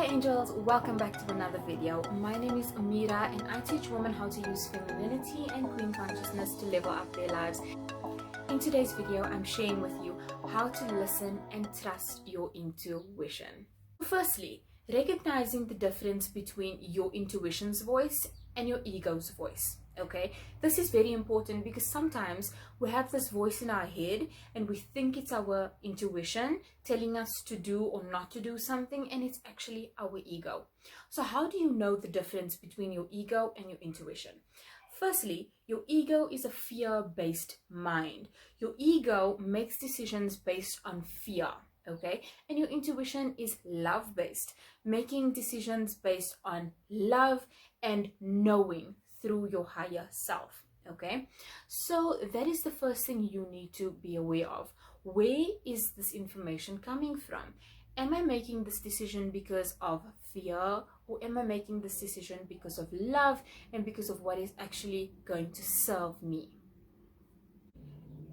angels, welcome back to another video. My name is Amira and I teach women how to use femininity and queen consciousness to level up their lives. In today's video, I'm sharing with you how to listen and trust your intuition. Firstly, recognizing the difference between your intuition's voice and your ego's voice. Okay, this is very important because sometimes we have this voice in our head and we think it's our intuition telling us to do or not to do something, and it's actually our ego. So how do you know the difference between your ego and your intuition? Firstly, your ego is a fear-based mind. Your ego makes decisions based on fear. Okay, and your intuition is love-based, making decisions based on love and knowing through your higher self. Okay, so that is the first thing you need to be aware of. Where is this information coming from? Am I making this decision because of fear, or am I making this decision because of love and because of what is actually going to serve me?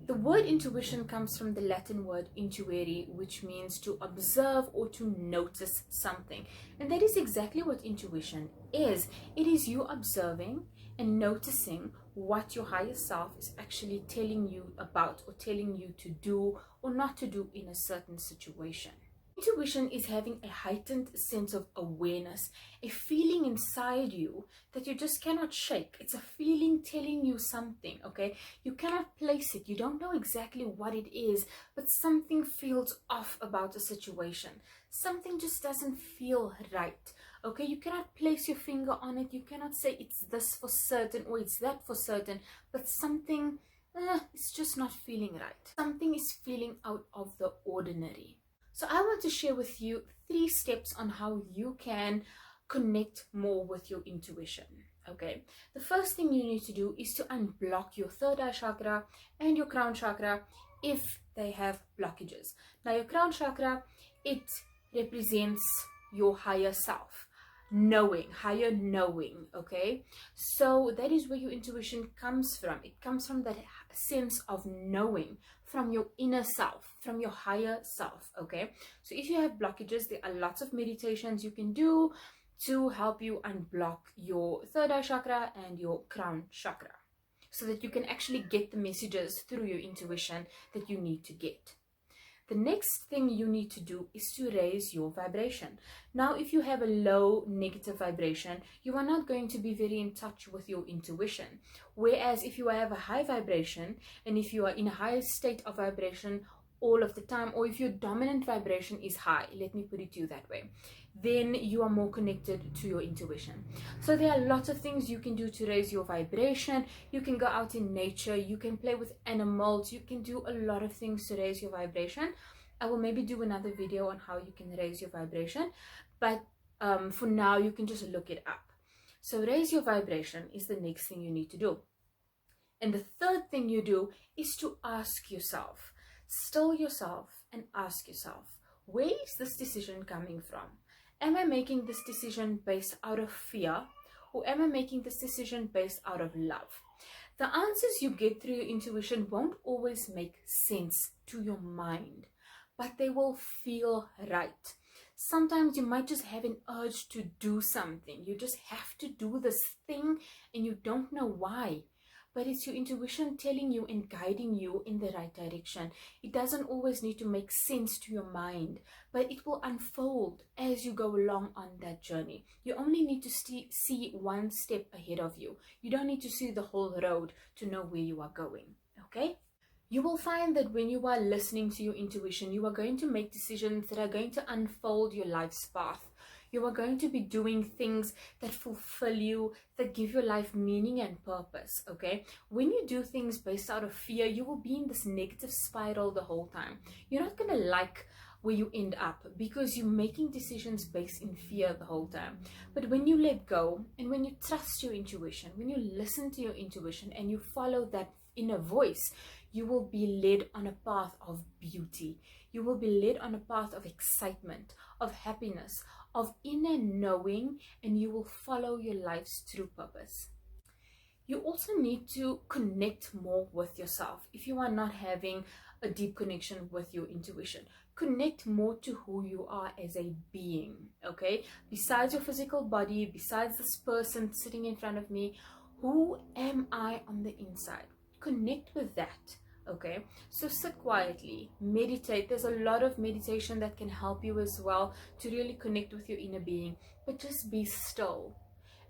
The word intuition comes from the Latin word intuere, which means to observe or to notice something. And that is exactly what intuition is. It is you observing and noticing what your higher self is actually telling you about, or telling you to do or not to do in a certain situation. Intuition is having a heightened sense of awareness, a feeling inside you that you just cannot shake. It's a feeling telling you something, okay? You cannot place it. You don't know exactly what it is, but something feels off about a situation. Something just doesn't feel right, okay? You cannot place your finger on it. You cannot say it's this for certain or it's that for certain, but something, it's just not feeling right. Something is feeling out of the ordinary. So I want to share with you 3 steps on how you can connect more with your intuition. Okay, the first thing you need to do is to unblock your third eye chakra and your crown chakra if they have blockages. Now your crown chakra, it represents your higher self, knowing, higher knowing. Okay, so that is where your intuition comes from. It comes from that sense of knowing, from your inner self, from your higher self. Okay, so if you have blockages, there are lots of meditations you can do to help you unblock your third eye chakra and your crown chakra, so that you can actually get the messages through your intuition that you need to get. The next thing you need to do is to raise your vibration. Now, if you have a low negative vibration, you are not going to be very in touch with your intuition. Whereas if you have a high vibration, and if you are in a high state of vibration all of the time, or if your dominant vibration is high, let me put it to you that way, then you are more connected to your intuition. So there are lots of things you can do to raise your vibration. You can go out in nature, you can play with animals, you can do a lot of things to raise your vibration. I will maybe do another video on how you can raise your vibration, but for now you can just look it up. So raise your vibration is the next thing you need to do. And the third thing you do is to ask yourself, still yourself and ask yourself, where is this decision coming from? Am I making this decision based out of fear, or am I making this decision based out of love? The answers you get through your intuition won't always make sense to your mind, but they will feel right. Sometimes you might just have an urge to do something. You just have to do this thing and you don't know why. But it's your intuition telling you and guiding you in the right direction. It doesn't always need to make sense to your mind, but it will unfold as you go along on that journey. You only need to see one step ahead of you. You don't need to see the whole road to know where you are going, okay? You will find that when you are listening to your intuition, you are going to make decisions that are going to unfold your life's path. You are going to be doing things that fulfill you, that give your life meaning and purpose, okay? When you do things based out of fear, you will be in this negative spiral the whole time. You're not going to like where you end up because you're making decisions based in fear the whole time. But when you let go and when you trust your intuition, when you listen to your intuition and you follow that inner voice, you will be led on a path of beauty. You will be led on a path of excitement, of happiness, of inner knowing, and you will follow your life's true purpose. You also need to connect more with yourself. If you are not having a deep connection with your intuition. Connect more to who you are as a being, okay? Besides your physical body, besides this person sitting in front of me, who am I on the inside? Connect with that, okay? So sit quietly, meditate. There's a lot of meditation that can help you as well to really connect with your inner being. But just be still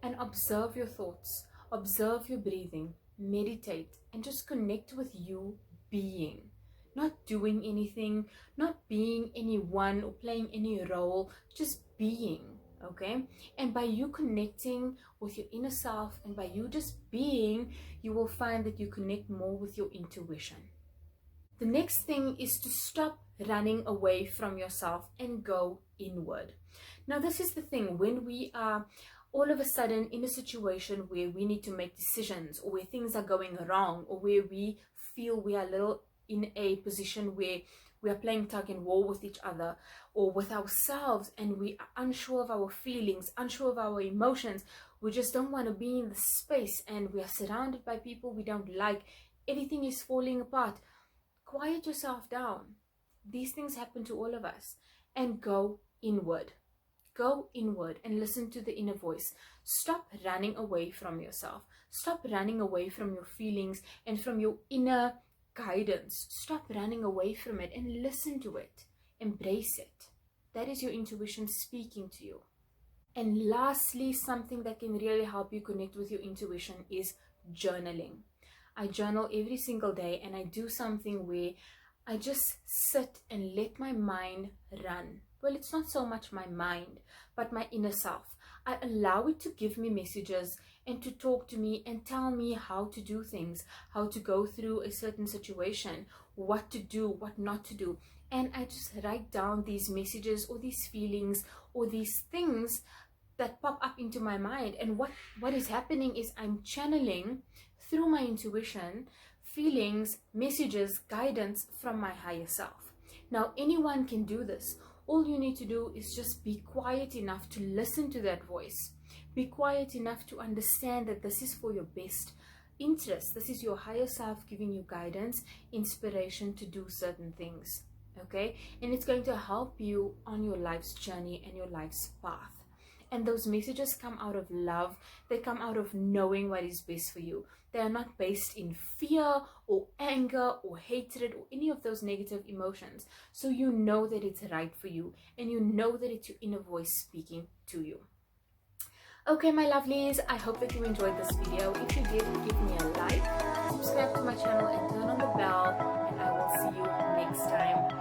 and observe your thoughts, observe your breathing, meditate, and just connect with you being. Not doing anything, not being anyone or playing any role, just being, okay? And by you connecting with your inner self and by you just being, you will find that you connect more with your intuition. The next thing is to stop running away from yourself and go inward. Now, this is the thing, when we are all of a sudden in a situation where we need to make decisions, or where things are going wrong, or where we feel we are a little in a position where we are playing tug and war with each other or with ourselves, and we are unsure of our feelings, unsure of our emotions, we just don't want to be in the space, and we are surrounded by people we don't like, everything is falling apart. Quiet yourself down. These things happen to all of us, and go inward. Go inward and listen to the inner voice. Stop running away from yourself. Stop running away from your feelings and from your inner guidance. Stop running away from it and listen to it. Embrace it. That is your intuition speaking to you. And lastly, something that can really help you connect with your intuition is journaling. I journal every single day, and I do something where I just sit and let my mind run. Well, it's not so much my mind, but my inner self. I allow it to give me messages and to talk to me and tell me how to do things, how to go through a certain situation, what to do, what not to do. And I just write down these messages or these feelings or these things that pop up into my mind. And what is happening is I'm channeling through my intuition feelings, messages, guidance from my higher self. Now, anyone can do this. All you need to do is just be quiet enough to listen to that voice. Be quiet enough to understand that this is for your best interest. This is your higher self giving you guidance, inspiration to do certain things, okay? And it's going to help you on your life's journey and your life's path. And those messages come out of love. They come out of knowing what is best for you. They are not based in fear or anger or hatred or any of those negative emotions. So you know that it's right for you, and you know that it's your inner voice speaking to you. Okay, my lovelies, I hope that you enjoyed this video. If you did, give me a like, subscribe to my channel, and turn on the bell. And I will see you next time.